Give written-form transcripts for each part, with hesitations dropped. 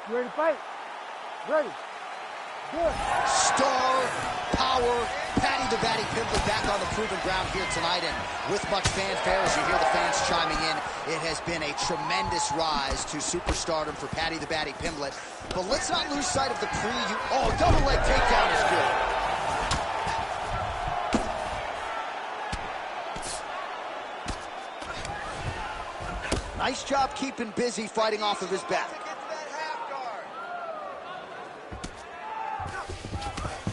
You ready to fight? Ready. Good. Star power. Paddy the Baddy Pimblett back on the proven ground here tonight, and with much fanfare as you hear the fans chiming in, it has been a tremendous rise to superstardom for Paddy the Baddy Pimblett. But let's not lose sight of the preview. Oh, double leg takedown is good. Nice job keeping busy, fighting off of his back.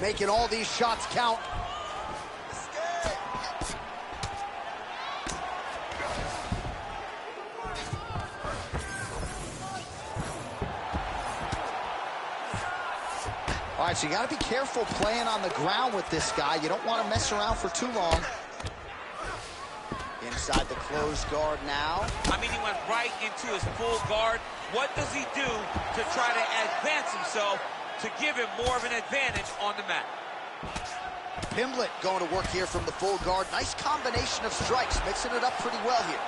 Making all these shots count. All right, so you got to be careful playing on the ground with this guy. You don't want to mess around for too long. Inside the closed guard now. I mean, he went right into his full guard. What does he do to try to advance himself to give him more of an advantage on the mat? Pimblett going to work here from the full guard. Nice combination of strikes, mixing it up pretty well here.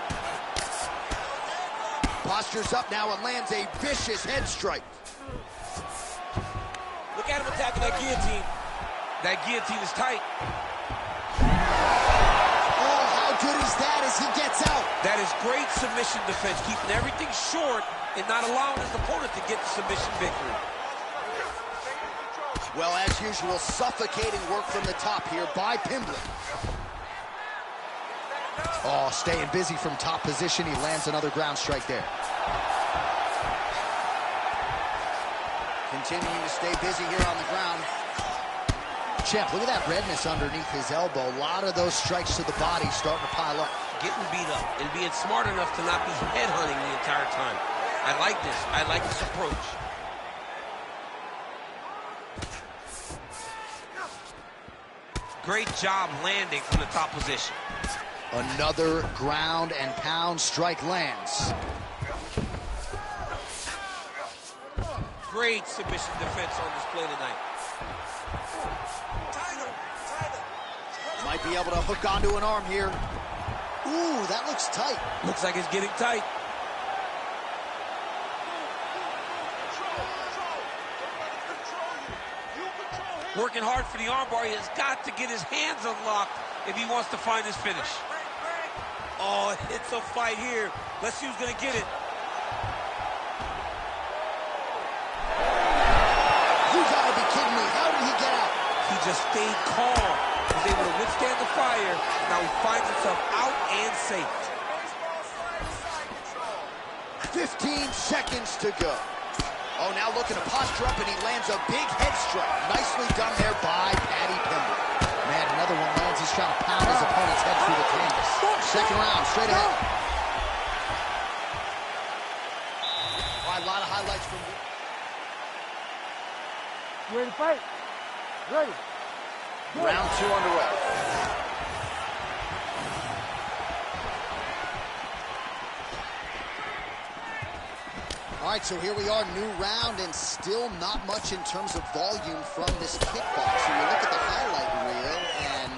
Postures up now and lands a vicious head strike. Look at him attacking that guillotine. That guillotine is tight. Oh, how good is that as he gets out? That is great submission defense, keeping everything short and not allowing his opponent to get the submission victory. Well, as usual, suffocating work from the top here by Pimblett. Oh, staying busy from top position. He lands another ground strike there. Continuing to stay busy here on the ground. Champ, look at that redness underneath his elbow. A lot of those strikes to the body starting to pile up. Getting beat up and being smart enough to not be headhunting the entire time. I like this. I like this approach. Great job landing from the top position. Another ground and pound strike lands. Great submission defense on display tonight. Might be able to hook onto an arm here. Ooh, that looks tight. Looks like it's getting tight. Working hard for the armbar. He has got to get his hands unlocked if he wants to find his finish. Oh, it's a fight here. Let's see who's going to get it. You gotta be kidding me. How did he get out? He just stayed calm. He was able to withstand the fire. Now he finds himself out and safe. 15 seconds to go. Oh, now looking to posture up, and he lands a big head strike. Nicely done there by Paddy Pimblett. Man, another one lands. He's trying to pound his opponent's head through the canvas. Second round, straight ahead. All right, a lot of highlights from... You ready to fight? Ready. Good. Round 2 underway. All right, so here we are, new round, and still not much in terms of volume from this kickboxer. You look at the highlight reel, and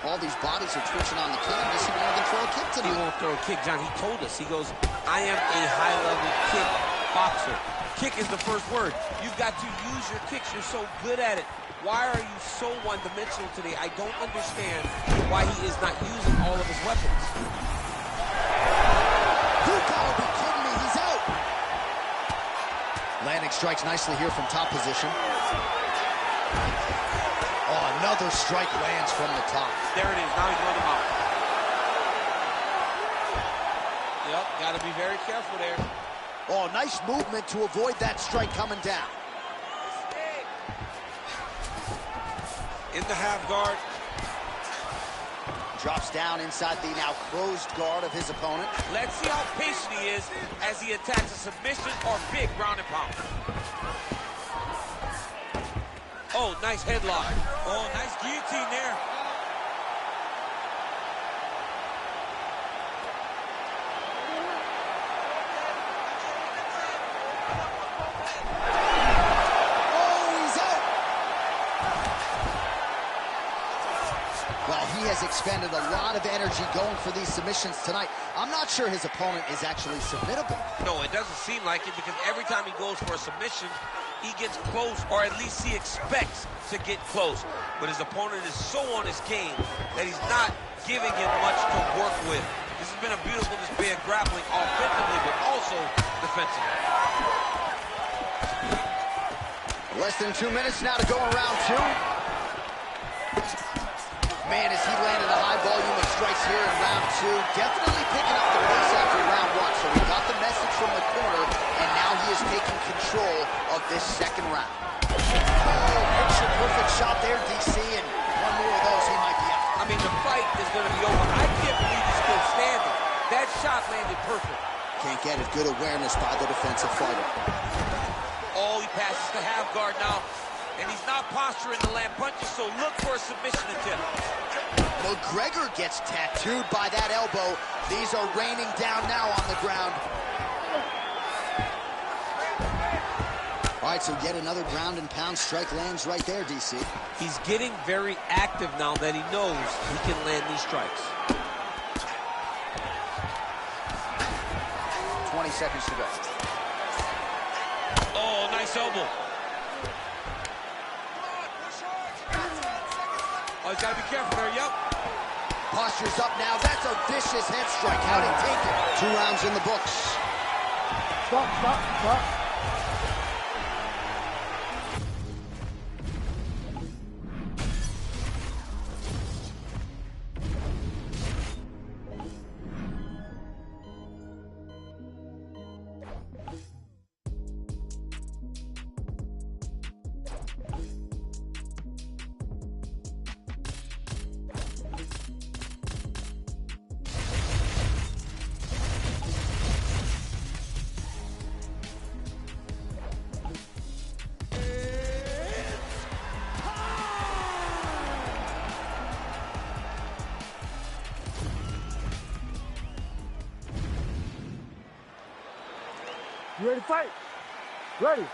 all these bodies are twitching on the canvas. He won't even throw a kick tonight. He won't throw a kick, John. He told us. He goes, I am a high-level kick boxer. Kick is the first word. You've got to use your kicks. You're so good at it. Why are you so one-dimensional today? I don't understand why he is not using all of his weapons. You gotta be kidding me. He's out. Landing strikes nicely here from top position. Oh, another strike lands from the top. There it is. Now he's running him out. Yep, got to be very careful there. Oh, nice movement to avoid that strike coming down. In the half guard. Drops down inside the now closed guard of his opponent. Let's see how patient he is as he attacks a submission or big ground and pound. Oh, nice headlock. Oh, nice guillotine there. Well, he has expended a lot of energy going for these submissions tonight. I'm not sure his opponent is actually submittable. No, it doesn't seem like it, because every time he goes for a submission, he gets close, or at least he expects to get close. But his opponent is so on his game that he's not giving him much to work with. This has been a beautiful display of grappling offensively, but also defensively. Less than 2 minutes now to go in round 2. Man, as he landed a high volume of strikes here in round 2, definitely picking up the pace after round 1. So we got the message from the corner, and now he is taking control of this second round. Oh, picture-perfect shot there, DC, and one more of those, he might be out. I mean, the fight is going to be over. I can't believe he's still standing. That shot landed perfect. Can't get it. Good awareness by the defensive fighter. Oh, he passes the half guard now, and he's not posturing to land punches, so look for a submission attempt. McGregor gets tattooed by that elbow. These are raining down now on the ground. All right, so yet another ground and pound strike lands right there, DC. He's getting very active now that he knows he can land these strikes. 20 seconds to go. Oh, nice elbow. Oh, he's got to be careful there, yep. Posture's up now. That's a vicious head strike. How'd he take it? 2 rounds in the books. Stop. You ready to fight? Ready.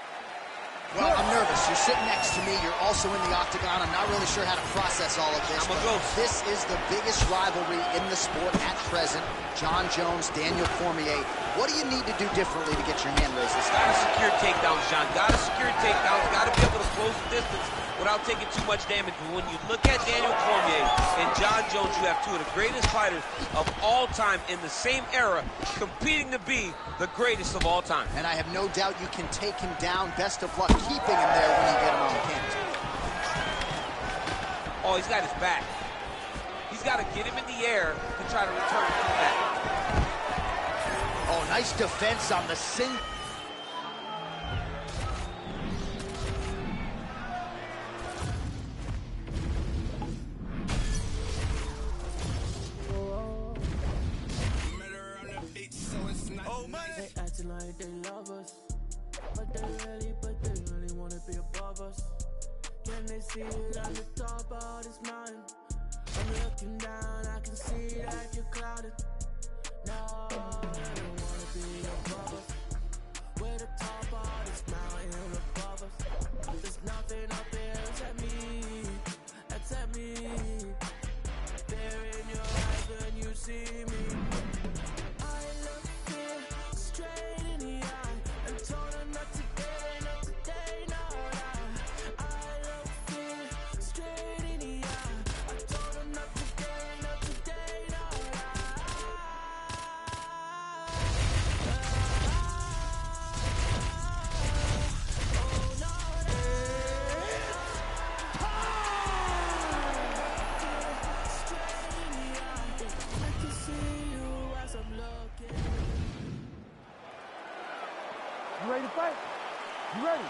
Well, I'm nervous. You're sitting next to me. You're also in the octagon. I'm not really sure how to process all of this. I'm a ghost. This is the biggest rivalry in the sport at present. John Jones, Daniel Cormier. What do you need to do differently to get your hand raised this time? Gotta secure takedowns, John. Gotta secure takedowns. Gotta be able to close the distance without taking too much damage. But when you look at Daniel Cormier and John Jones, you have two of the greatest fighters of all time in the same era, competing to be the greatest of all time. And I have no doubt you can take him down. Best of luck keeping him there when you get him on the canvas. Oh, he's got his back. He's got to get him in the air to try to return to the back. Oh, nice defense on the sing. They acting like they love us, but they really wanna be above us. Can they see it on the top of this mountain? I'm looking down, I can see that you're clouded. No, they don't wanna be above us. We're the top of this mountain above us. There's nothing up there except me, except me. There in your eyes when you see me. I look fear straight in the eye and told her not today, not today, no lie. I look fear straight in the eye. I told her not today, not today, no lie. Oh no, straight in the eye. I can see you as I'm looking. You ready to fight? You ready?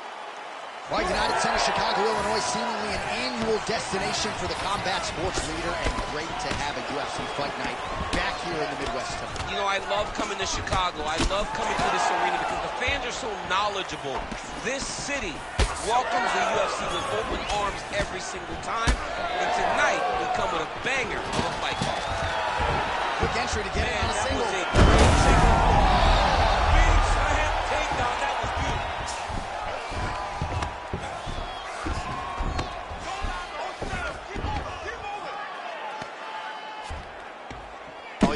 Well, United Center, Chicago, Illinois, seemingly an annual destination for the combat sports leader, and great to have a UFC fight night back here in the Midwest tonight. You know, I love coming to Chicago. I love coming to this arena because the fans are so knowledgeable. This city welcomes the UFC with open arms every single time. And tonight, we come with a banger of a fight card. Quick entry to get it on a That single. was a great single. Big slam takedown. That was beautiful.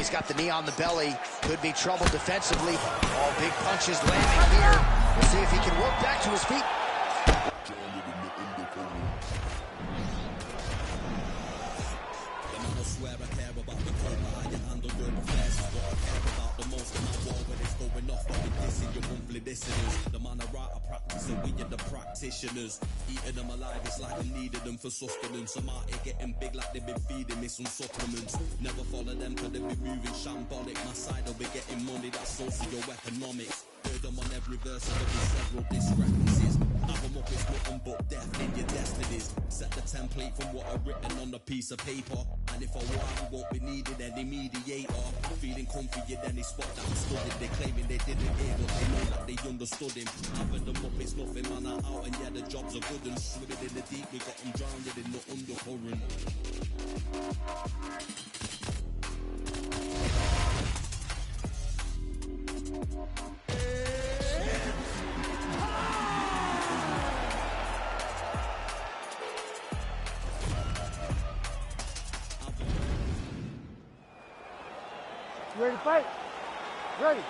He's got the knee on the belly. Could be trouble defensively. All big punches landing here. We'll see if he can work back to his feet. The man I write, I practice, and we are the practitioners. Eating them alive, it's like I needed them for sustenance. I'm out here getting big like they've been feeding me some supplements. Never follow them cause they be moving shambolic. My side will be getting money, that's socio-economics. Heard them on every verse, and there'll be several discrepancies. Have them up, it's nothing but death in your destinies. Set the template from what I've written on a piece of paper. And if I want, we won't be needed any mediator. Feeling comfy in any spot that we stood in. They claiming they didn't hear, but they know that they understood him. Having them up, it's nothing, man, I'm out, and yeah, the jobs are good. And swimming in the deep, we got them drowned in the undercurrent. You ready to fight? Ready.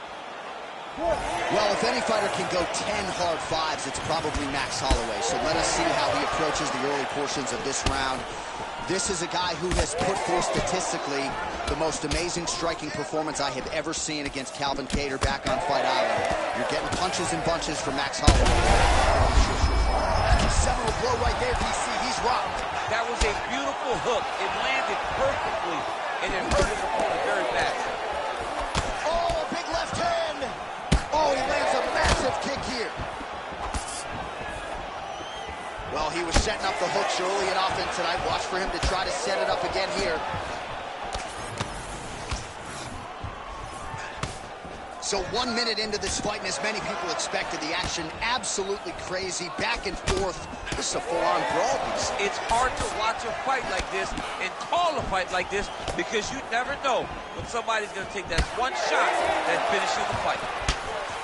Good. Well, if any fighter can go 10 hard fives, it's probably Max Holloway. So let us see how he approaches the early portions of this round. This is a guy who has put forth statistically the most amazing striking performance I have ever seen against Calvin Kattar back on Fight Island. You're getting punches and bunches from Max Holloway. That's a seminal blow right there, DC. He's rocked. That was a beautiful hook. It landed perfectly, and it hurt his opponent very bad. Oh, a big left hand. Oh, he lands a massive kick here. Well, he was setting up the hooks early and often tonight. Watch for him to try to set it up again here. So 1 minute into this fight, and as many people expected, the action absolutely crazy, back and forth. This is a full-on brawl. It's hard to watch a fight like this and call a fight like this because you never know when somebody's going to take that one shot that finishes the fight.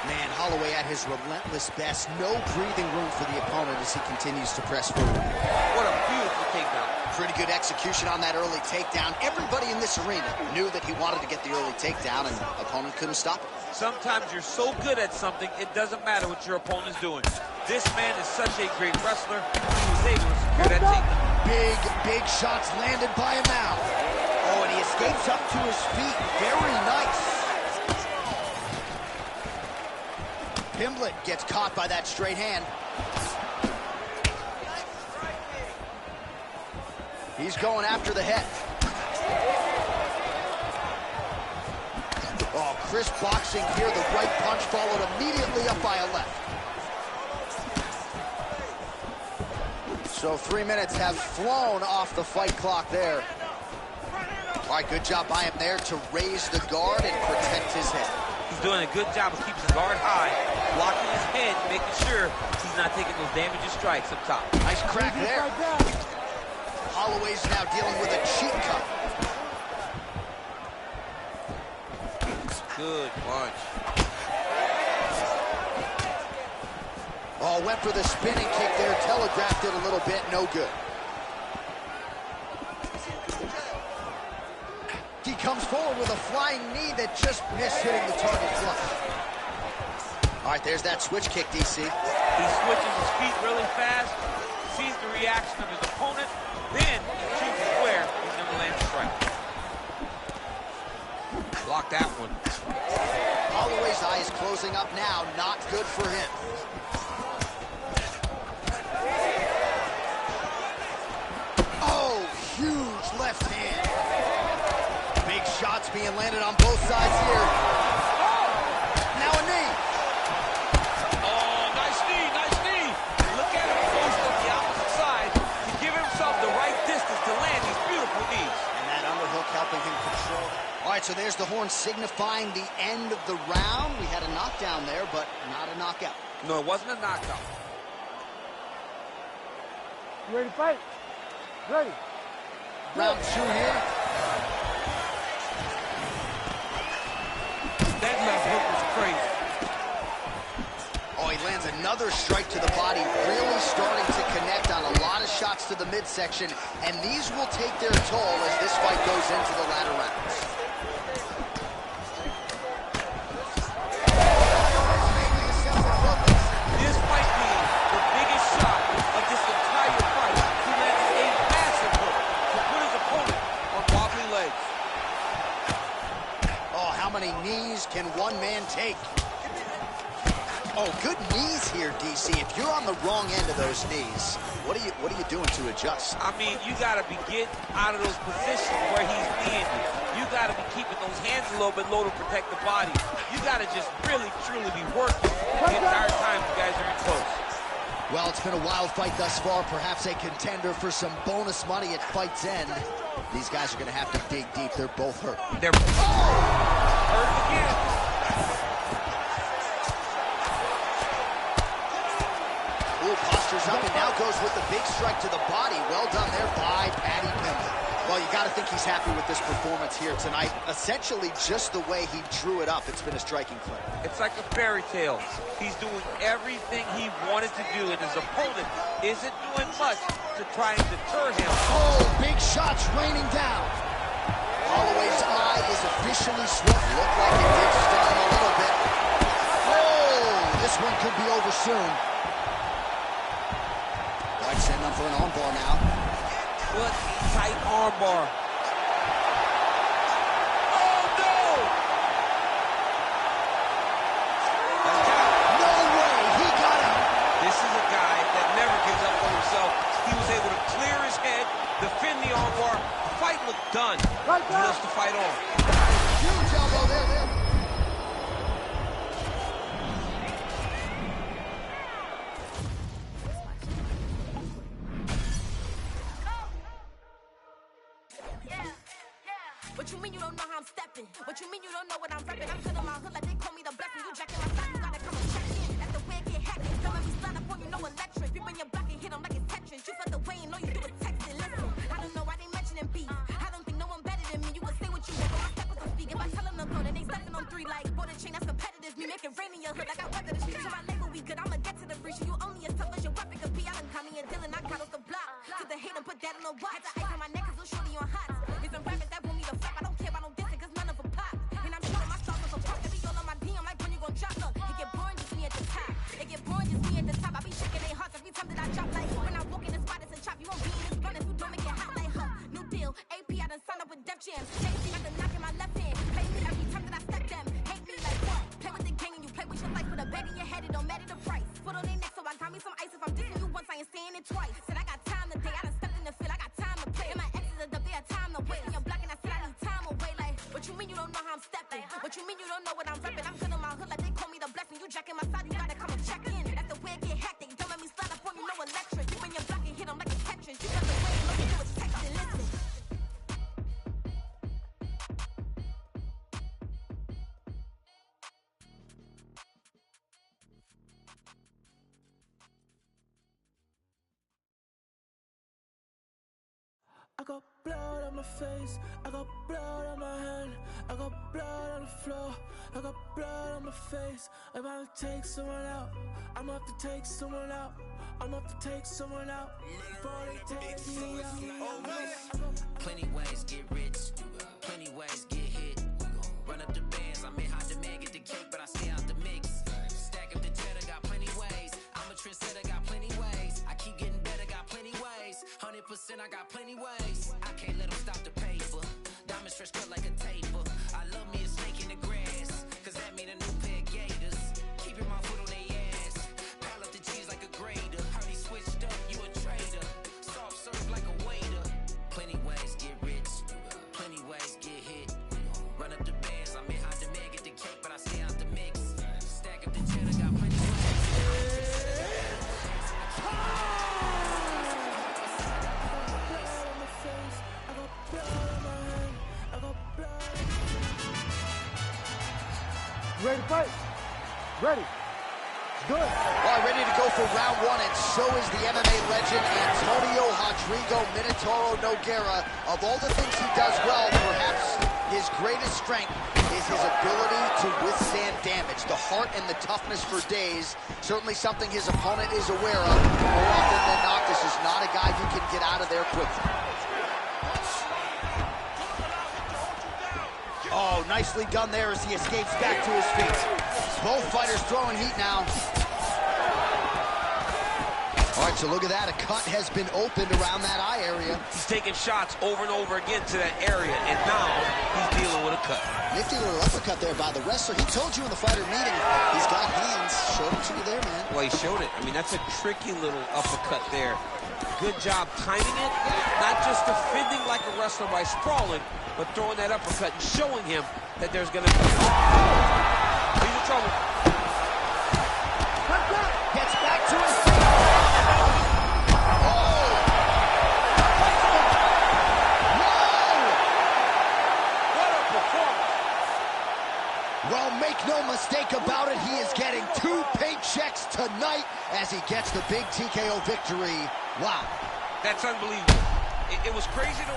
Man, Holloway at his relentless best. No breathing room for the opponent as he continues to press forward. What a beautiful takedown. Pretty good execution on that early takedown. Everybody in this arena knew that he wanted to get the early takedown, and opponent couldn't stop it. Sometimes you're so good at something, it doesn't matter what your opponent's doing. This man is such a great wrestler. He was able to secure that takedown. Big shots landed by him now. Oh, and he escapes up to his feet. Very nice. Pimblett gets caught by that straight hand. He's going after the head. Oh, crisp boxing here. The right punch followed immediately up by a left. So 3 minutes have flown off the fight clock there. All right, good job by him there to raise the guard and protect his head. He's doing a good job of keeping his guard high, blocking his head, making sure he's not taking those damaging strikes up top. Nice crack there. Holloway's now dealing with a cheek cut. Good punch. Oh, went for the spinning kick there, telegraphed it a little bit, no good. He comes forward with a flying knee that just missed hitting the target flush. All right, there's that switch kick, DC. He switches his feet really fast, sees the reaction of his opponent, then he chooses where he's going to land the strike. Block that one. Holloway's eye is closing up now, not good for him. Oh, huge left hand. Big shots being landed on both sides here. Now a knee. Oh, nice knee, nice knee. Look at him close on the opposite side to give himself the right distance to land these beautiful knees. And that underhook helping him control. All right, so there's the horn signifying the end of the round. We had a knockdown there, but not a knockout. No, it wasn't a knockout. You ready to fight? Ready. Round 2 here. That left hook was crazy. Oh, he lands another strike to the body, really starting to connect on a lot of shots to the midsection, and these will take their toll as this fight goes into the latter rounds. many knees can one man take? Oh, good knees here, DC. If you're on the wrong end of those knees, what are you doing to adjust? I mean, you got to be getting out of those positions where he's being you. You got to be keeping those hands a little bit low to protect the body. You got to just really, truly be working the entire time you guys are in close. Well, it's been a wild fight thus far. Perhaps a contender for some bonus money at fight's end. These guys are going to have to dig deep. They're both hurt. They're hurt again. Ooh, postures up and now goes with the big strike to the body. Well done there by Paddy Pimblett. Well, you got to think he's happy with this performance here tonight. Essentially just the way he drew it up. It's been a striking clip. It's like a fairy tale. He's doing everything he wanted to do, and his opponent isn't doing much to try and deter him. Oh, big shots raining down. Holloway's eye is officially swollen. Looked like it did stun him a little bit. Oh, this one could be over soon. Right, setting up for an armbar now. What a tight armbar. Oh, no! No way, he got him. This is a guy that never gives up on himself. He was able to clear his head, defend the armbar. The fight looked done. He wants to fight on. Huge elbow there. What you mean you don't know how I'm stepping? What you mean you don't know what I'm repping? I'm good on my hood like they call me the blessing. You jacking my side, you gotta come and check in. That's the way it get hectic. Some of me slide up on you, no electric. You bring your block and hit them like it's Tetris. You felt the way and all you do is text it. Listen, I don't know why they mentioning beef. I don't think no one better than me. You can say what you want, but my steppers don't speak. If I tell them to go, then they stepping on 3 like border chain. That's competitive. Me make it rain in your hood like I weather the streets. So my label we good. I'ma get to the breach. You only as tough as your weapon could be. I done caught me a Dylan. I got off the block. To the hate and put that on the watch. Had the ice on my neck 'cause little shorty on hot. There's some rappers that want me to flop. I don't care about no dissing 'cause none of them pop. And I'm shooting my stars off a park. They be all on my DM like when you gon' drop. Look, it get boring just me at the top. It get boring just me at the top. I be shaking their hearts every time that I drop. Like when I walk in the spot, it's a chop. You won't be in this gun if you don't make it hot like her. New deal, AP, I done signed up with Def Jam. Next thing I done knock in my left hand. Play me every time that I step them. Hate me like what? Play with the gang and you play with your life. Put a bag in your head, it don't matter the price. Foot on their neck, so I got me some ice. If I'm dissing you once, I ain't saying it twice. Said I got time today, I done stepped in the field, I got time to play. And my exes are up, they had time to wait. And you're blocking, I said I need time away. Like, what you mean you don't know how I'm stepping? What you mean you don't know what I'm repping? I'm good on my hood like they call me the blessing. You jacking my side, you gotta come and check in. That's the way it get hectic. Don't let me slide up on you, no electric. You bring your block and hit them like a Tetris. You got the way and all you do is text and listen. I got blood on my face, I got blood on my hand, I got blood on the floor, I got blood on my face. I'm about to take someone out, I'm about to take someone out, I'm about to take someone out. Before they take me out. Plenty ways get rich, plenty ways get hit. Run up the bands, I'm in high demand, get the cake, but I stay out the mix. Stack up the cheddar, got plenty ways. I'm a trendsetter, got plenty ways. I keep getting better, got plenty ways. 100%, I got plenty ways. I can't let them stop the paper. Diamond stretch cut like a taper. I love me a snake in the grass, 'cause that mean a new pair of gators. Keeping my foot on their ass. Pile up the cheese like a grater. Heard he switched up, you a traitor. Soft serve like a waiter. Plenty ways get rich, plenty ways get hit. Run up the bands, I'm in high demand, get the cake, but I stay out the mix. Stack up the cheddar, got plenty ways. Ready to fight? Ready. Good. All right, ready to go for round 1, and so is the MMA legend Antonio Rodrigo Minotauro Nogueira. Of all the things he does well, perhaps his greatest strength is his ability to withstand damage. The heart and the toughness for days, certainly something his opponent is aware of. More often than not, this is not a guy who can get out of there quickly. Oh, nicely done there as he escapes back to his feet. Both fighters throwing heat now. All right, so look at that. A cut has been opened around that eye area. He's taking shots over and over again to that area, and now he's dealing with a cut. Nifty little uppercut there by the wrestler. He told you in the fighter meeting he's got hands. Showed it to you there, man. Well, he showed it. I mean, that's a tricky little uppercut there. Good job timing it, not just defending like a wrestler by sprawling, but throwing that uppercut and showing him that there's going to be... He's in trouble. Gets back to his feet. Oh! Whoa! What a performance. Well, make no mistake about it, he is getting 2 paychecks tonight as he gets the big TKO victory. Wow. That's unbelievable. It was crazy to...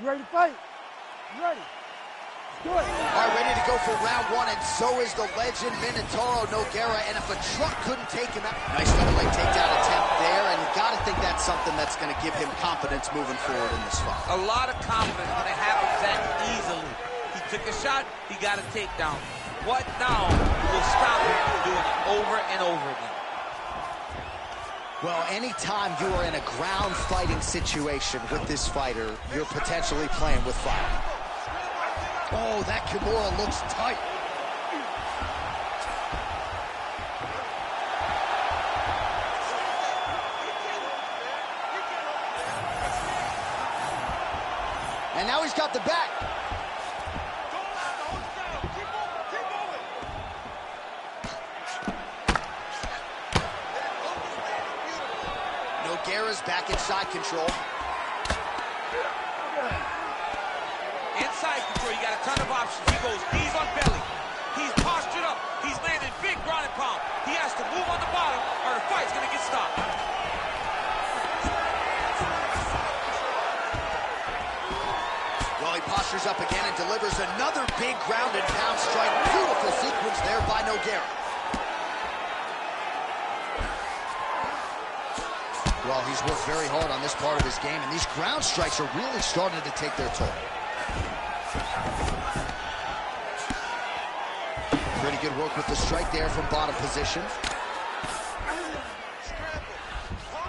You ready to fight? You ready? Good. All right, ready to go for round 1, and so is the legend Minotauro Nogueira. And if a truck couldn't take him out, nice double leg takedown attempt there, and you got to think that's something that's going to give him confidence moving forward in this fight. A lot of confidence when it happens that easily. He took a shot, he got a takedown. What now will stop him from doing it over and over again? Well, anytime you are in a ground fighting situation with this fighter, you're potentially playing with fire. Oh, that Kimura looks tight. And now he's got the back. Nogueira's back in side control. Inside control, you got a ton of options. He goes knees on belly. He's postured up. He's landing big ground and pound. He has to move on the bottom or the fight's gonna get stopped. Well, he postures up again and delivers another big ground and pound strike. Beautiful sequence there by Nogueira. Well, he's worked very hard on this part of his game, and these ground strikes are really starting to take their toll. Pretty good work with the strike there from bottom position.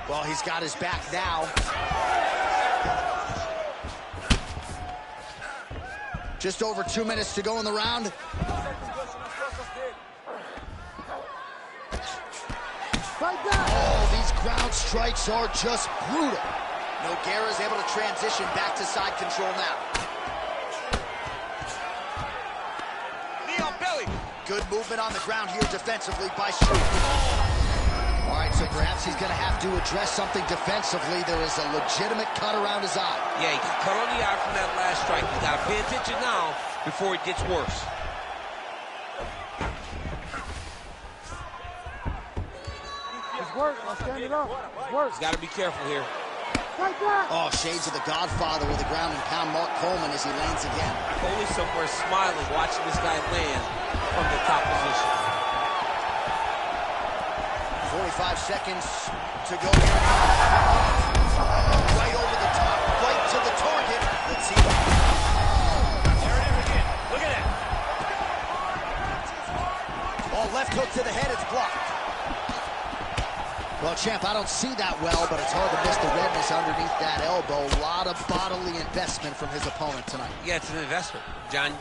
Well, he's got his back now. Just over 2 minutes to go in the round. Oh, these ground strikes are just brutal. Nogueira is able to transition back to side control now. Knee on belly. Good movement on the ground here defensively by Struve. All right, so perhaps he's going to have to address something defensively. There is a legitimate cut around his eye. Yeah, he got cut on the eye from that last strike. You got to pay attention now before it gets worse. Work. I'll stand it up. Work. He's got to be careful here. Like that. Oh, shades of the Godfather with the ground and pound Mark Coleman as he lands again. Coley somewhere smiling, watching this guy land from the top position. 45 seconds to go here. Right over the top, right to the target. Let's see. There it is again. Look at that. Oh, left hook to the head, it's blocked. Well, champ, I don't see that well, but it's hard to miss the redness underneath that elbow. A lot of bodily investment from his opponent tonight. Yeah, it's an investment, John.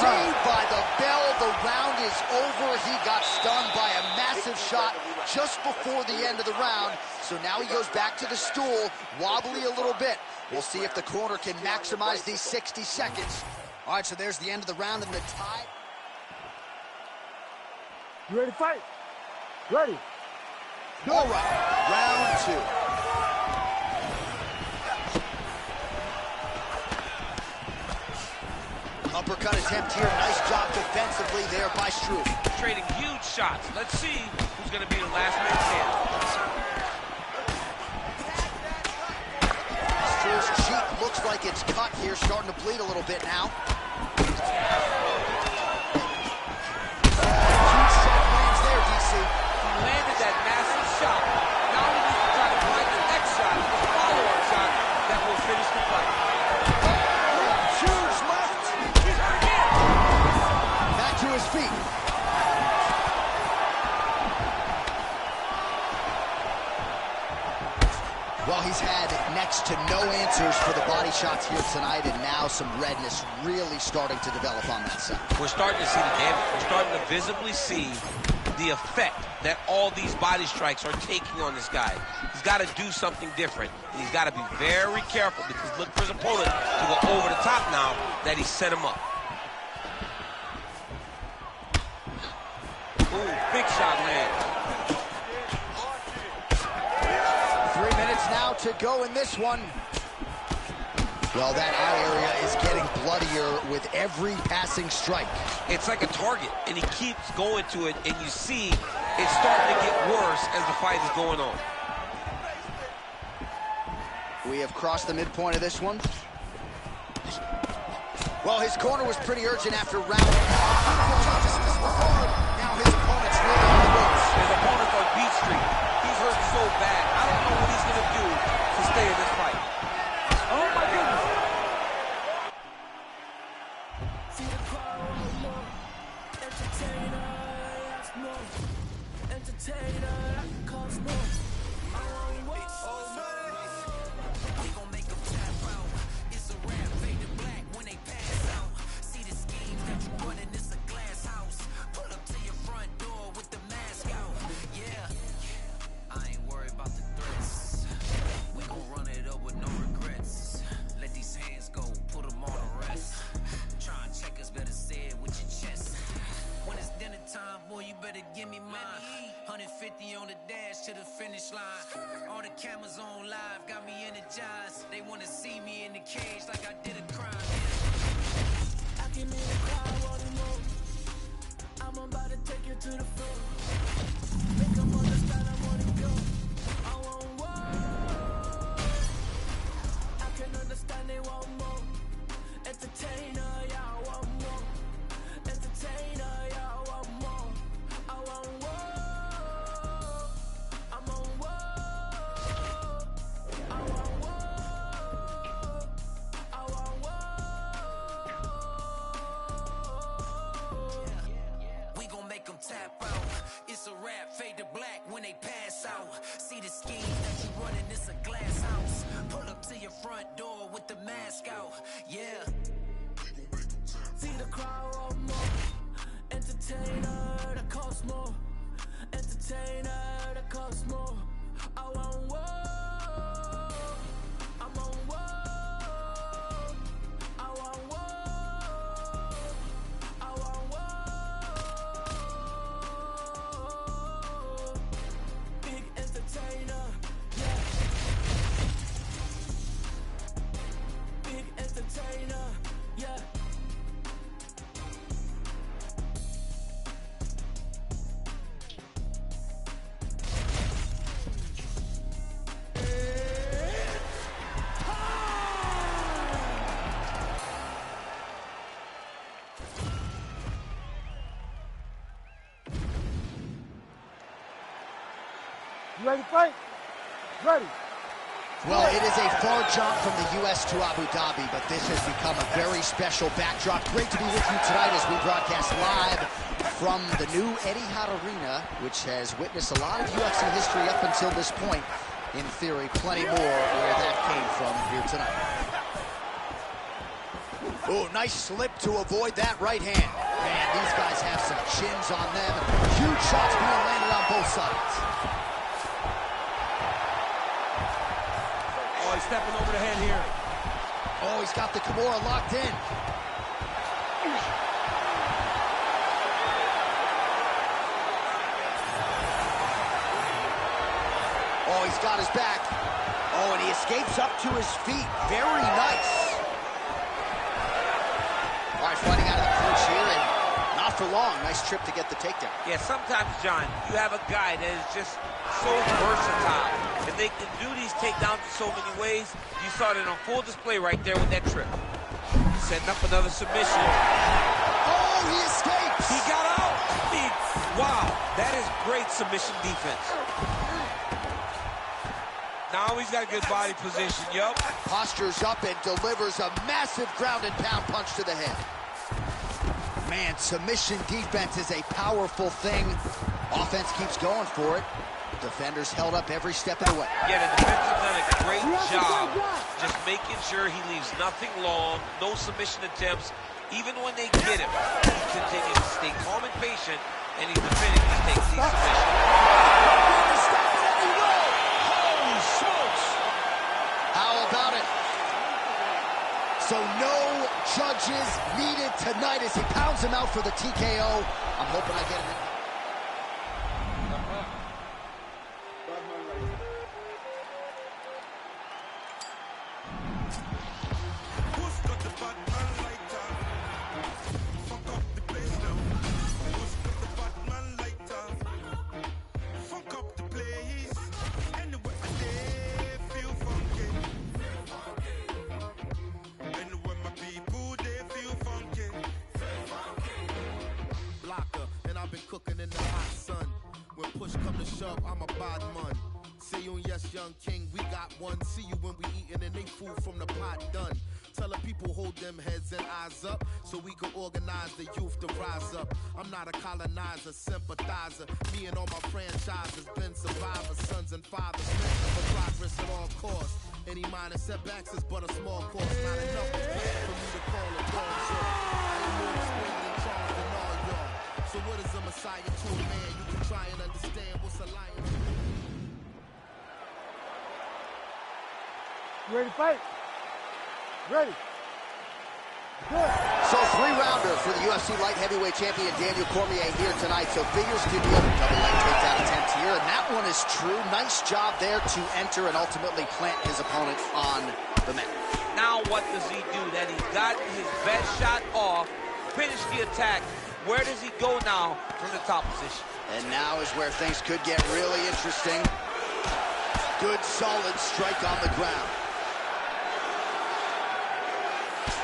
Saved by the bell. The round is over. He got stunned by a massive shot just before the end of the round. So now he goes back to the stool, wobbly a little bit. We'll see if the corner can maximize these 60 seconds. All right, so there's the end of the round and the tie. You ready to fight? Ready. All right, round two. Uppercut attempt here. Nice job defensively there by Struve. Trading huge shots. Let's see who's going to be the last man standing. Struve's cheek looks like it's cut here, starting to bleed a little bit now. Landed that massive shot. Now he needs to try to find the next shot, the follow-up shot that will finish the fight. Huge left. Back to his feet. Well, he's had next to no answers for the body shots here tonight, and now some redness really starting to develop on that side. We're starting to see the damage. We're starting to visibly see the effect that all these body strikes are taking on this guy. He's got to do something different. And he's got to be very careful because look for his opponent to go over the top now that he set him up. Ooh, big shot land. 3 minutes now to go in this one. Well, that eye area is getting bloodier with every passing strike. It's like a target, and he keeps going to it, and you see it's starting to get worse as the fight is going on. We have crossed the midpoint of this one. Well, his corner was pretty urgent after round. Now his opponent's really on the ropes. His opponent's on beat street. He's hurt so bad. I don't know what he's going to do to stay in this fight. Oh, my goodness. See the crowd want more. Entertainer, that's more. Entertainer, that can cost more. I want We gon' make them tap out. It's a rap, fade to black when they pass out. See the schemes that you running, it's a glass house. Pull up to your front door with the mask out. Yeah, I ain't worried about the threats. We gon' run it up with no regrets. Let these hands go, put them on the rest. Try and check us, better say it with your chest. When it's dinner time, boy, you better give me mine. 150 on the dash to the finish line. All the cameras on live got me energized. They wanna see me in the cage like I did a crime. I can hear the crowd wanting more. I'm about to take you to the floor. Make them understand I wanna go. I want more. I can understand they want more. Entertainer, yeah, I want more. Entertainer, yeah, I want more. I want more. I'm on war. I want war. I want war. We gon' make them tap out. It's a rap, fade to black when they pass out. See the scheme that you running, it's a glass house. Pull up to your front door with the mask out. Yeah. See the crowd want more. Entertainer that costs more. Entertainer that costs more. I want war. I'm on war. I want war. I want war. Big entertainer, yeah. Big entertainer, yeah. Ready, fight? Ready. Well, it is a far jump from the U.S. to Abu Dhabi, but this has become a very special backdrop. Great to be with you tonight as we broadcast live from the new Etihad Arena, which has witnessed a lot of UFC history up until this point. In theory, plenty more where that came from here tonight. Oh, nice slip to avoid that right hand. Man, these guys have some chins on them. Huge shots being landed on both sides. Oh, he's stepping over the head here. Oh, he's got the Kimura locked in. Oh, he's got his back. Oh, and he escapes up to his feet. Very nice. All right, fighting out of the clinch here, and not for long. Nice trip to get the takedown. Yeah, sometimes, John, you have a guy that is just so versatile, and they can do these takedowns in so many ways. You saw it on full display right there with that trip. Setting up another submission. Oh, he escapes. He got out. Wow, that is great submission defense. Now he's got a good body position, yup. Postures up and delivers a massive ground and pound punch to the head. Man, submission defense is a powerful thing. Offense keeps going for it. Defenders held up every step of the way. Yeah, the defense has done a great job just making sure he leaves nothing long, no submission attempts. Even when they get him, he continues to stay calm and patient, and he's defending these submissions. How about it? So no judges needed tonight as he pounds him out for the TKO. I'm hoping I get it. Cooking in the hot sun. When push come to shove, I'm a bad man. See you, yes, young king, we got one. See you when we eating and they food from the pot done. Tell the people hold them heads and eyes up so we can organize the youth to rise up. I'm not a colonizer, sympathizer. Me and all my franchises been survivors, sons and fathers. For progress at all costs. Any minor setbacks is but a small cost. Not enough for me to call a dog show. I ain't more experienced in charge than all y'all. So what is a messiah to a man? You can try and understand what's a lion. You ready to fight? Ready. Good. So three-rounder for the UFC light heavyweight champion Daniel Cormier here tonight. So figures to be a double leg takedown attempt here, and that one is true. Nice job there to enter and ultimately plant his opponent on the mat. Now what does he do? That he's gotten his best shot off, finished the attack. Where does he go now from the top position? And now is where things could get really interesting. Good, solid strike on the ground.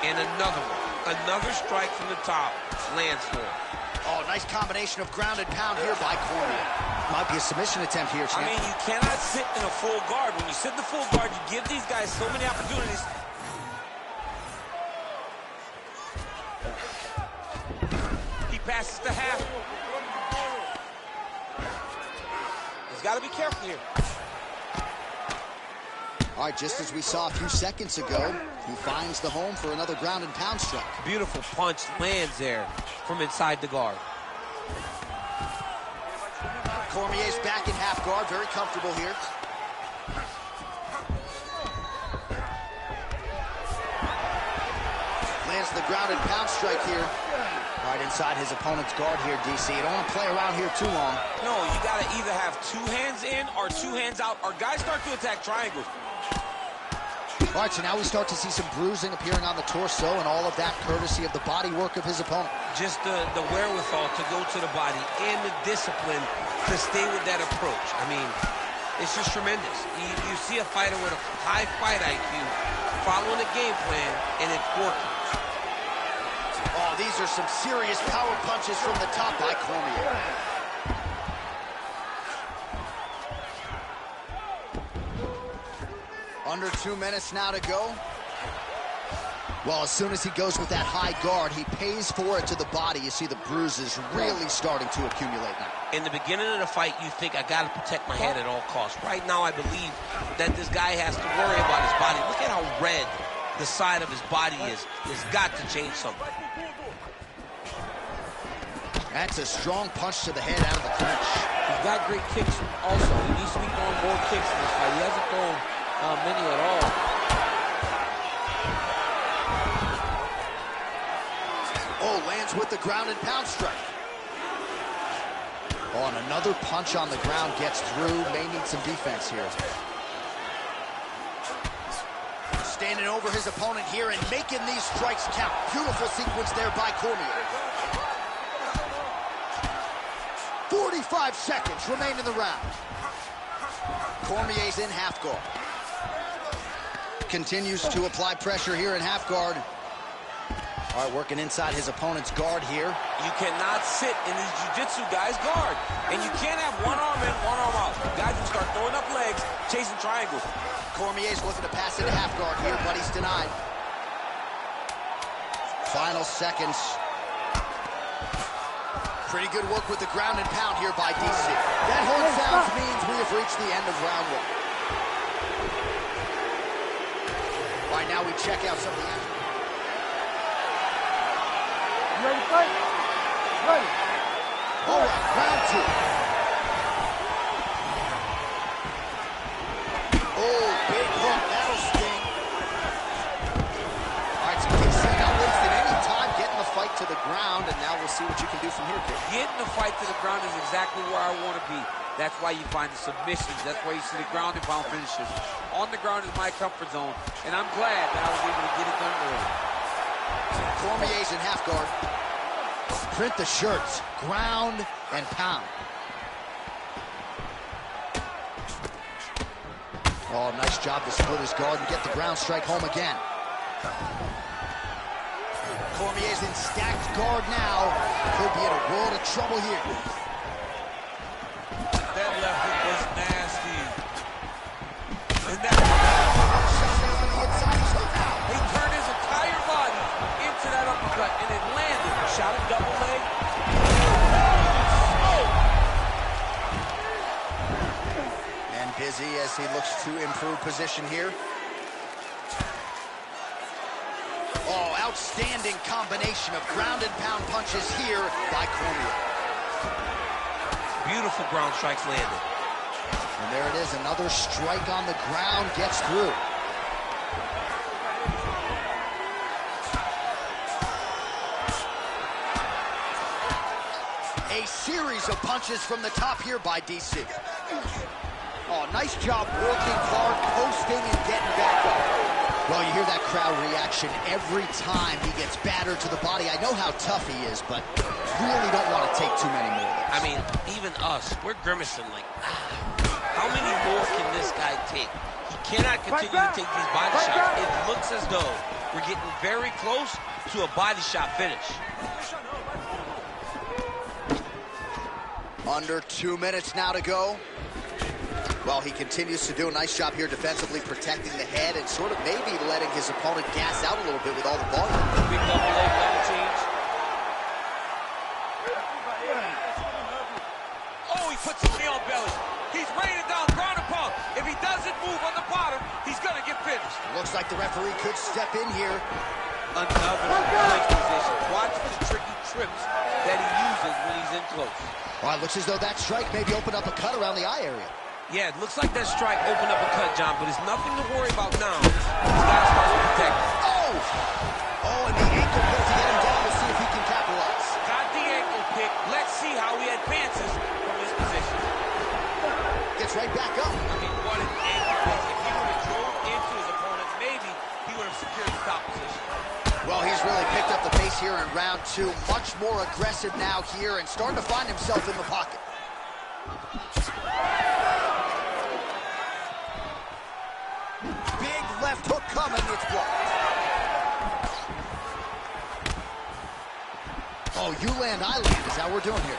And another one. Another strike from the top. Lands for him. Oh, nice combination of ground and pound here by Cormier. Might be a submission attempt here, champ. I mean, you cannot sit in a full guard. When you sit in the full guard, you give these guys so many opportunities. He passes to half. He's got to be careful here. All right, just as we saw a few seconds ago, he finds the home for another ground and pound strike. Beautiful punch lands there from inside the guard. Cormier's back in half guard, very comfortable here. Lands the ground and pound strike here. Right inside his opponent's guard here, DC. You don't want to play around here too long. No, you got to either have two hands in or two hands out, or guys start to attack triangles. All right, so now we start to see some bruising appearing on the torso, and all of that courtesy of the body work of his opponent. Just the wherewithal to go to the body and the discipline to stay with that approach. I mean, it's just tremendous. You see a fighter with a high fight IQ following a game plan, and it's working. Oh, these are some serious power punches from the top by Cormier. Under 2 minutes now to go. Well, as soon as he goes with that high guard, he pays for it to the body. You see the bruises really starting to accumulate now. In the beginning of the fight, you think, I got to protect my head at all costs. Right now, I believe that this guy has to worry about his body. Look at how red the side of his body is. He's got to change something. That's a strong punch to the head out of the clinch. He's got great kicks also. He needs to be throwing more kicks in this fight. He hasn't thrown many at all. Oh, lands with the ground and pound strike. Oh, and another punch on the ground gets through. May need some defense here. Standing over his opponent here and making these strikes count. Beautiful sequence there by Cormier. 45 seconds remain in the round. Cormier's in half guard. Continues to apply pressure here in half guard. All right, working inside his opponent's guard here. You cannot sit in these jiu-jitsu guys' guard. And you can't have one arm in, one arm out. Guys will start throwing up legs, chasing triangles. Cormier's looking to pass into half guard here, but he's denied. Final seconds. Pretty good work with the ground and pound here by DC. That horn sounds means we have reached the end of round one. All right, now we check out some of the action. You ready to fight? Ready. All right, round two. Oh, big hook, that'll sting. All right, so DC not wasting any time getting the fight to the ground, and now we'll see what you can do from here, kid. Getting the fight to the ground is exactly where I want to be. That's why you find the submissions. That's why you see the ground and pound finishes. On the ground is my comfort zone, and I'm glad that I was able to get it done early. Cormier's in half guard. Print the shirts, ground and pound. Oh, nice job to split his guard and get the ground strike home again. Cormier's in stacked guard now. Could be in a world of trouble here. That left hook was nasty. And that he turned his entire body into that uppercut, and it landed. Shot a double leg. And busy as he looks to improve position here. Oh, outstanding combination of ground and pound punches here by Cormier. Beautiful ground strikes landed. And there it is, another strike on the ground gets through. A series of punches from the top here by DC. Oh, nice job working hard, posting and getting back up. Well, you hear that crowd reaction every time he gets battered to the body. I know how tough he is, but really don't want to take too many more. I mean, even us, we're grimacing like, how many more can this guy take? He cannot continue to take these body shots. It looks as though we're getting very close to a body shot finish. Under 2 minutes now to go. Well, he continues to do a nice job here defensively, protecting the head and sort of maybe letting his opponent gas out a little bit with all the volume. Big double leg ladder change. Oh, he puts his knee on belly. He's raining down ground and pound. If he doesn't move on the bottom, he's going to get finished. Looks like the referee could step in here. Another clinch position. Watch for the tricky trips that he uses when he's in close. Well, it looks as though that strike maybe opened up a cut around the eye area. Yeah, it looks like that strike opened up a cut, John, but it's nothing to worry about now. He's got to start protecting. Oh! Oh, and the ankle pick to get him down. We'll see if he can capitalize. Got the ankle pick. Let's see how he advances from his position. Gets right back up. I mean, what an ankle pick. If he would have drove into his opponent, maybe he would have secured the top position. Well, he's really picked up the pace here in round two. Much more aggressive now here and starting to find himself in the pocket. Big left hook coming, it's blocked. Oh, you land, I land is how we're doing here.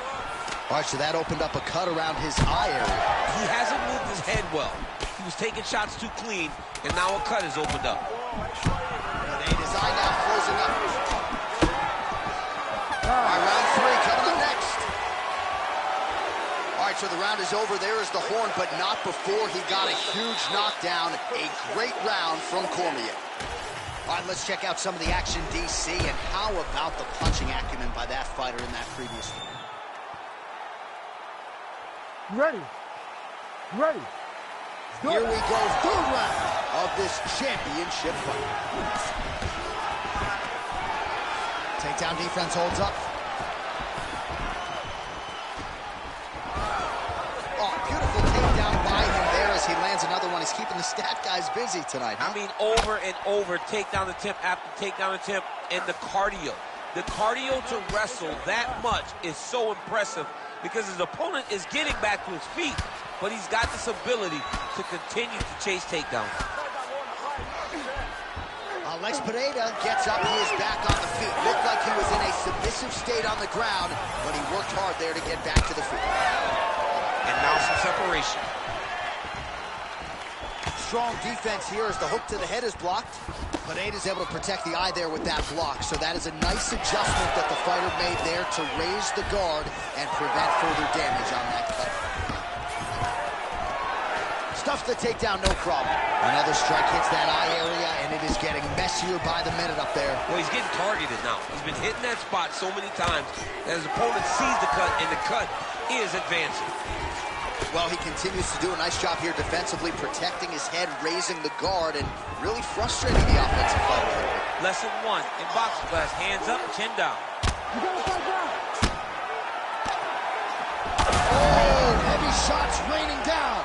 All right, so that opened up a cut around his eye area. He hasn't moved his head well. He was taking shots too clean, and now a cut has opened up. His eye now closing up. All right, round 3 coming up next. All right, so the round is over. There is the horn, but not before he got a huge knockdown. A great round from Cormier. All right, let's check out some of the action, DC, and how about the punching acumen by that fighter in that previous one? Ready. Ready. Here we go, third round of this championship fight. Takedown defense holds up. Oh, beautiful takedown by him there as he lands another one. He's keeping the stat guys busy tonight, huh? I mean, over and over, takedown attempt after takedown attempt, and the cardio. The cardio to wrestle that much is so impressive because his opponent is getting back to his feet, but he's got this ability to continue to chase takedowns. Alex Pereira gets up, he is back on the feet. Looked like he was in a submissive state on the ground, but he worked hard there to get back to the feet. And now some separation. Strong defense here as the hook to the head is blocked. Pereira's able to protect the eye there with that block, so that is a nice adjustment that the fighter made there to raise the guard and prevent further damage on that cut. Stuffs the takedown, no problem. Another strike hits that eye area, and it is getting messier by the minute up there. Well, he's getting targeted now. He's been hitting that spot so many times that his opponent sees the cut, and the cut is advancing. Well, he continues to do a nice job here defensively, protecting his head, raising the guard, and really frustrating the offensive fighter. Lesson 1 in boxing class, hands up, chin down. You gotta fight down. Oh, heavy shots raining down.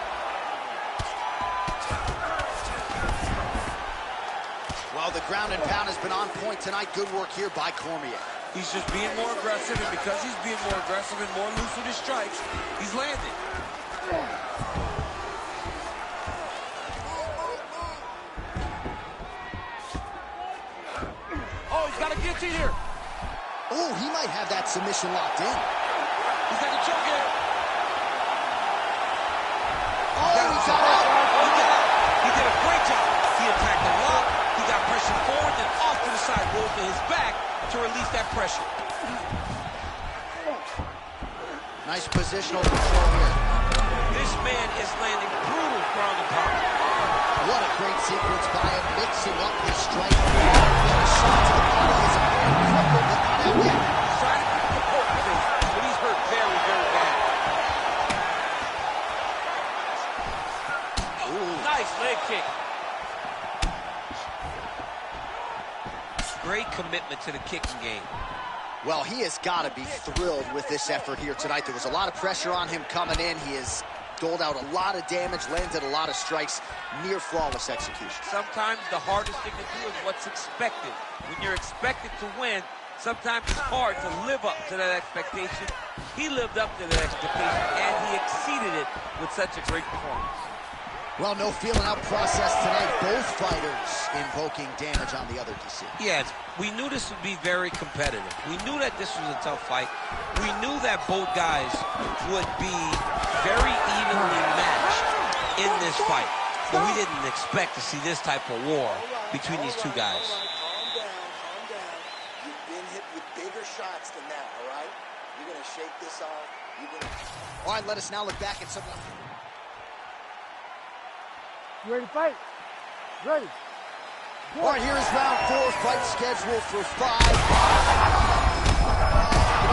Well, the ground and pound has been on point tonight. Good work here by Cormier. He's just being more aggressive, and because he's being more aggressive and more loose with his strikes, he's landing. Oh, he's got a guillotine here. Oh, he might have that submission locked in. He's got a choke here. Oh, he got out. He did a great job. He attacked the lock. He got pressure forward, then off to the side, rolled to his back to release that pressure. Nice positional control here. This man is landing brutal ground and pound. What a great sequence by him, mixing up his strike. A shot to the body is a very crippled, but not out yet. Trying to keep the poke face, but he's hurt very, very bad. Ooh. Nice leg kick. Great commitment to the kicking game. Well, he has got to be thrilled with this effort here tonight. There was a lot of pressure on him coming in. He has doled out a lot of damage, landed a lot of strikes, near flawless execution. Sometimes the hardest thing to do is what's expected. When you're expected to win, sometimes it's hard to live up to that expectation. He lived up to that expectation, and he exceeded it with such a great performance. Well, no feeling out process tonight. Both fighters invoking damage on the other, DC. Yeah, we knew this would be very competitive. We knew that this was a tough fight. We knew that both guys would be very evenly matched in this fight. But we didn't expect to see this type of war between these two guys. Calm down. You've been hit with bigger shots than that, all right? You're going to shake this off. All right, let us now look back at some of the... You ready to fight? Ready. All right, here is round 4, fight scheduled for 5. Got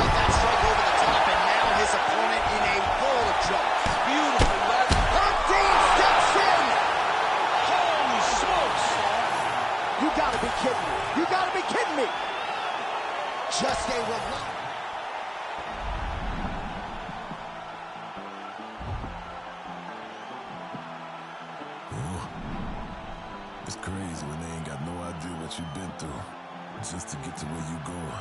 that strike over the top, and now his opponent in a world of trouble. Beautiful left. Dean steps in. Holy smokes. You gotta be kidding me. You gotta be kidding me. Just a relax. It's crazy when they ain't got no idea what you've been through just to get to where you going.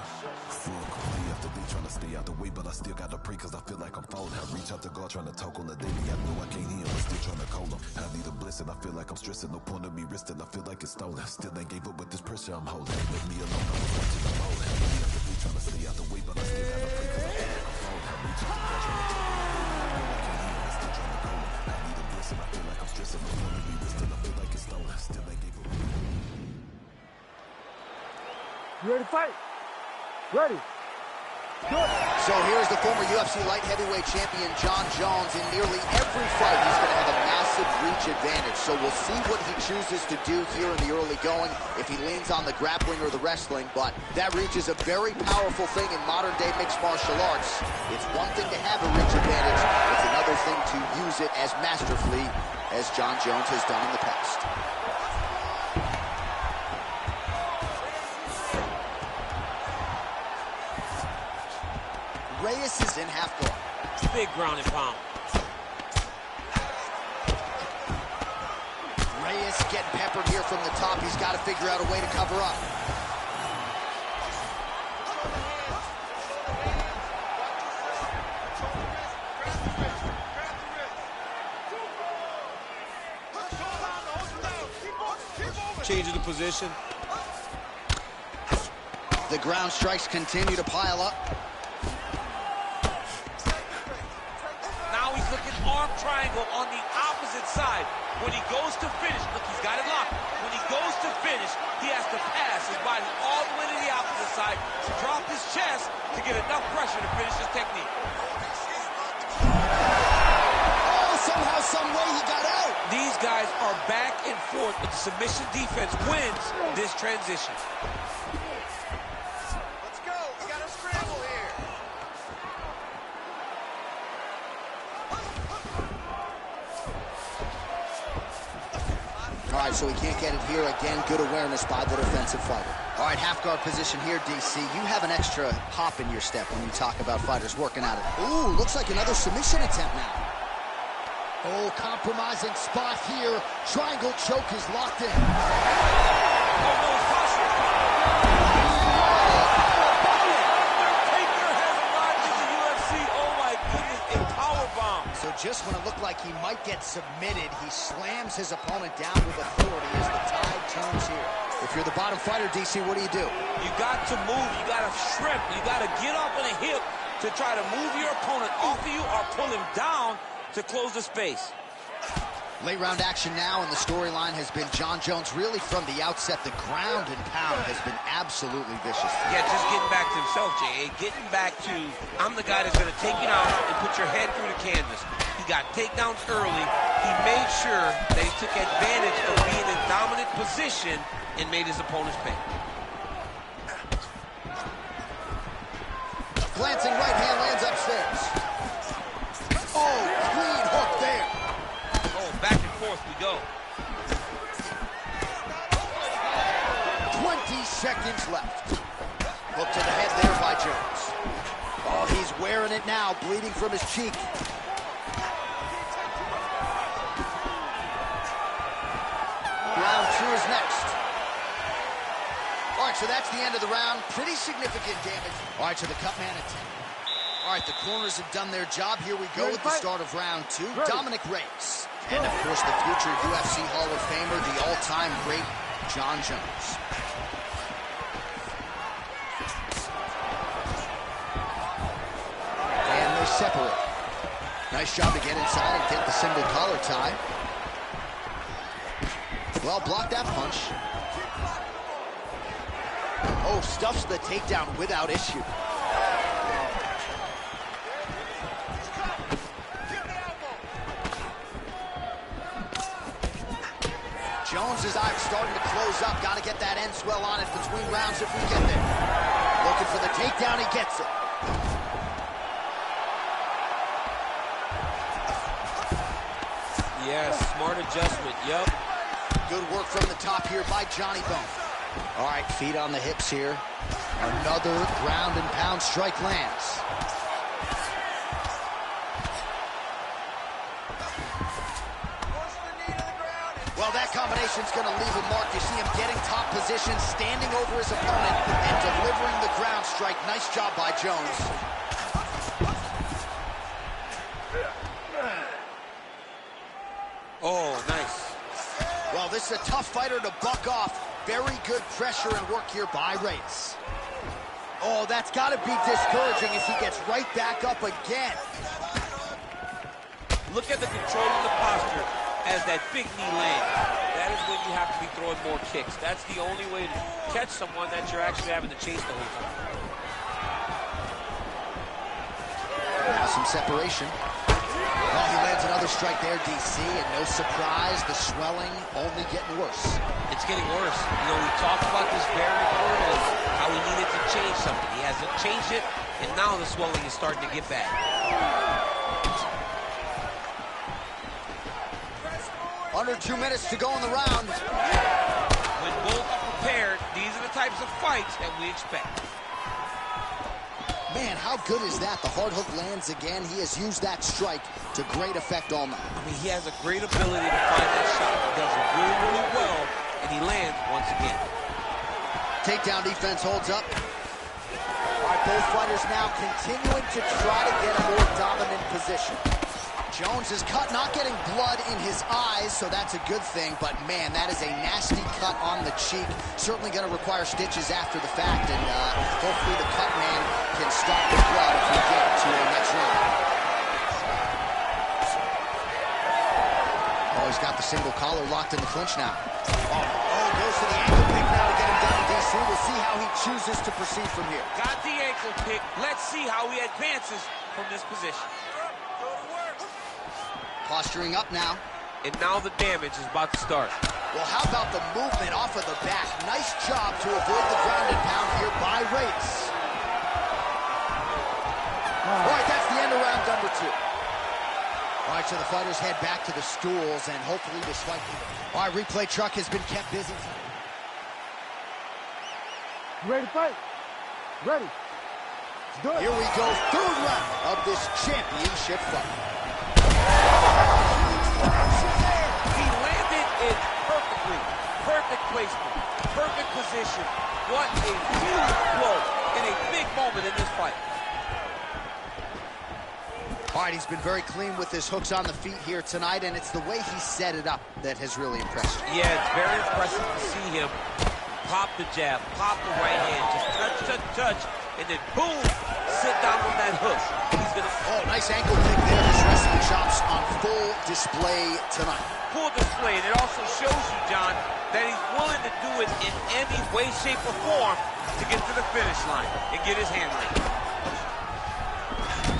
Fuck, day after day trying to stay out the way, but I still gotta pray cause I feel like I'm falling. I reach out to God trying to talk on the daily. I know I can't hear him, but still trying to call him. I need a blessing, I feel like I'm stressing. No point of me resting, I feel like it's stolen. Still ain't gave up with this pressure I'm holding. Let me alone, I was watching I'm holding. Day after day trying to stay out the way, but I still gotta pray cause I feel like I'm falling. I reach out to God trying to talk on the daily. I know I can't hear him, but still trying to call him. I need a blessing. I feel like I'm stressing. I'm gonna be this till I feel like it's stolen. Still ain't gave up. You ready to fight? Ready. Good. So here's the former UFC light heavyweight champion, Jon Jones. In nearly every fight, he's going to have a massive reach advantage. So we'll see what he chooses to do here in the early going, if he leans on the grappling or the wrestling. But that reach is a very powerful thing in modern-day mixed martial arts. It's one thing to have a reach advantage. It's another thing to use it as masterfully as Jon Jones has done in the past. Reyes is in half guard. Big ground and pound. Reyes getting peppered here from the top. He's got to figure out a way to cover up. Changing the position. The ground strikes continue to pile up. Now he's looking arm triangle on the opposite side. When he goes to finish, look, he's got it locked. When he goes to finish, he has to pass his body all the way to the opposite side, drop his chest to get enough pressure to finish his technique. Oh, somehow, some way he got out. These guys are back and forth, but the submission defense wins this transition. Let's go. We got a scramble here. All right, so he can't get it here again. Good awareness by the defensive fighter. All right, half guard position here, DC. You have an extra hop in your step when you talk about fighters working at it. Ooh, looks like another submission attempt now. Oh, compromising spot here. Triangle choke is locked in. So just when it looked like he might get submitted, he slams his opponent down with authority as the tide turns here. If you're the bottom fighter, DC, what do? You got to move. You got to shrimp. You got to get off on a hip to try to move your opponent off of you or pull him down to close the space. Late round action now, and the storyline has been Jon Jones really from the outset. The ground and pound has been absolutely vicious. Yeah, just getting back to himself, J.A. Getting back to, I'm the guy that's going to take you out and put your head through the canvas. He got takedowns early. He made sure that he took advantage of being in dominant position and made his opponents pay. Glancing right hand lands upstairs. Oh, clean hook there. Oh, back and forth we go. 20 seconds left. Hook to the head there by Jones. Oh, he's wearing it now, bleeding from his cheek. Round 2 is next. All right, so that's the end of the round. Pretty significant damage. All right, so the cut man attempt. All right, the corners have done their job. Here we go with the start of round 2. Dominic Reyes. And, of course, the future UFC Hall of Famer, the all-time great Jon Jones. And they separate. Nice job to get inside and get the single collar tie. Well, blocked that punch. Oh, stuffs the takedown without issue. Jones's eye starting to close up. Got to get that end swell on it between rounds if we get there. Looking for the takedown, he gets it. Yes, smart adjustment, yep. Good work from the top here by Johnny Bone. All right, feet on the hips here. Another ground and pound strike lands. Well, that combination's going to leave a mark. You see him getting top position, standing over his opponent, and delivering the ground strike. Nice job by Jones. Oh, nice. Well, this is a tough fighter to buck off. Very good pressure and work here by Reyes. Oh, that's got to be discouraging as he gets right back up again. Look at the control of the posture as that big knee lands. That is when you have to be throwing more kicks. That's the only way to catch someone that you're actually having to chase the whole time. Now some separation. Well, he lands another strike there, DC, and no surprise, the swelling only getting worse. It's getting worse. You know, we talked about this very early, how he needed to change something. He hasn't changed it, and now the swelling is starting to get bad. Under 2 minutes to go in the round. When both are prepared, these are the types of fights that we expect. Man, how good is that? The hard hook lands again. He has used that strike to great effect all night. I mean, he has a great ability to find that shot. He does it really, really well, and he lands once again. Takedown defense holds up. All right, both fighters now continuing to try to get a more dominant position. Jones is cut, not getting blood in his eyes, so that's a good thing. But, man, that is a nasty cut on the cheek. Certainly going to require stitches after the fact, and hopefully the cut man can stop the blood if we get to the next round. Oh, he's got the single collar locked in the clinch now. Oh, goes to the ankle pick now to get him down, DC. We'll see how he chooses to proceed from here. Got the ankle pick. Let's see how he advances from this position. Posturing up now. And now the damage is about to start. Well, how about the movement off of the back? Nice job to avoid the ground and pound here by Reyes. All right, that's the end of round number 2. All right, so the fighters head back to the stools, and hopefully this fight... All right, replay truck has been kept busy. You ready to fight? Ready. Let's do it. Here we go, third round of this championship fight. He landed it perfectly. Perfect placement. Perfect position. What a huge blow in a big moment in this fight. All right, he's been very clean with his hooks on the feet here tonight, and it's the way he set it up that has really impressed you. Yeah, it's very impressive to see him pop the jab, pop the right hand, just touch, and then boom, sit down on that hook. He's gonna... Oh, nice ankle pick there. His wrestling chops on full display tonight. Full display, and it also shows you, John, that he's willing to do it in any way, shape, or form to get to the finish line and get his hand laid.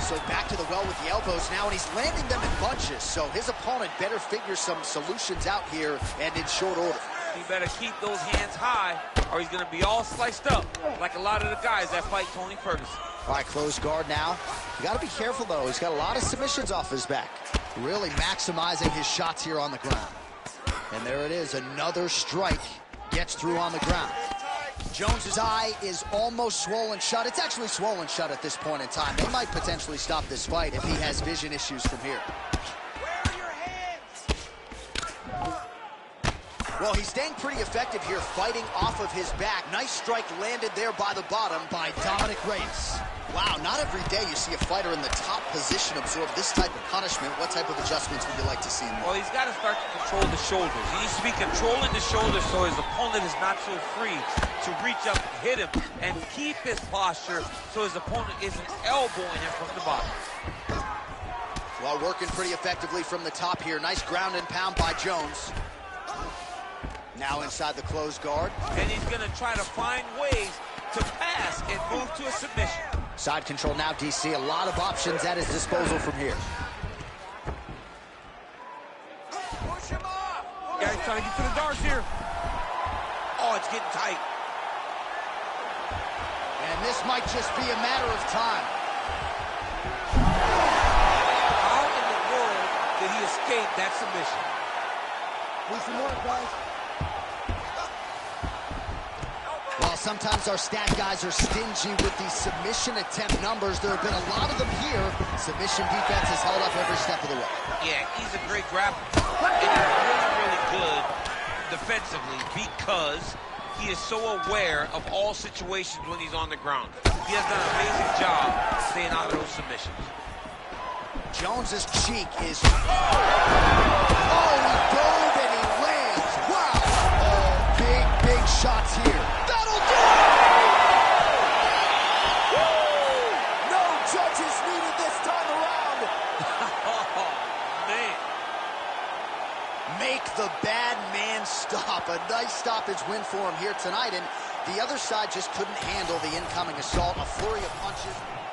So back to the well with the elbows now, and he's landing them in bunches. So his opponent better figure some solutions out here and in short order. He better keep those hands high, or he's going to be all sliced up like a lot of the guys that fight Tony Ferguson. All right, closed guard now. You got to be careful, though. He's got a lot of submissions off his back. Really maximizing his shots here on the ground. And there it is, another strike gets through on the ground. Jones's eye is almost swollen shut. It's actually swollen shut at this point in time. They might potentially stop this fight if he has vision issues from here. Where are your hands? Well, he's staying pretty effective here, fighting off of his back. Nice strike landed there by the bottom by Dominic Reyes. Wow, not every day you see a fighter in the top position absorb this type of punishment. What type of adjustments would you like to see in there? Well, he's got to start to control the shoulders. He needs to be controlling the shoulders so his opponent is not so free to reach up and hit him, and keep his posture so his opponent isn't elbowing him from the bottom. Well, working pretty effectively from the top here. Nice ground and pound by Jones. Now inside the closed guard. And he's going to try to find ways to pass and move to a submission. Side control now, DC. A lot of options at his disposal from here. Push him off. Yeah, he's trying to get to the darts here. Oh, it's getting tight. And this might just be a matter of time. How in the world did he escape that submission? Need some more, guys. While sometimes our stat guys are stingy with the submission attempt numbers, there have been a lot of them here. Submission defense has held up every step of the way. Yeah, he's a great grappler. And he's really, really good defensively because he is so aware of all situations when he's on the ground. He has done an amazing job staying out of those submissions. Jones's cheek is... Oh, he dove and he lands. Wow. Oh, big, big shots here. That'll do it! Woo! No judges needed this time around. Oh, Nice stoppage win for him here tonight, and the other side just couldn't handle the incoming assault. A flurry of punches.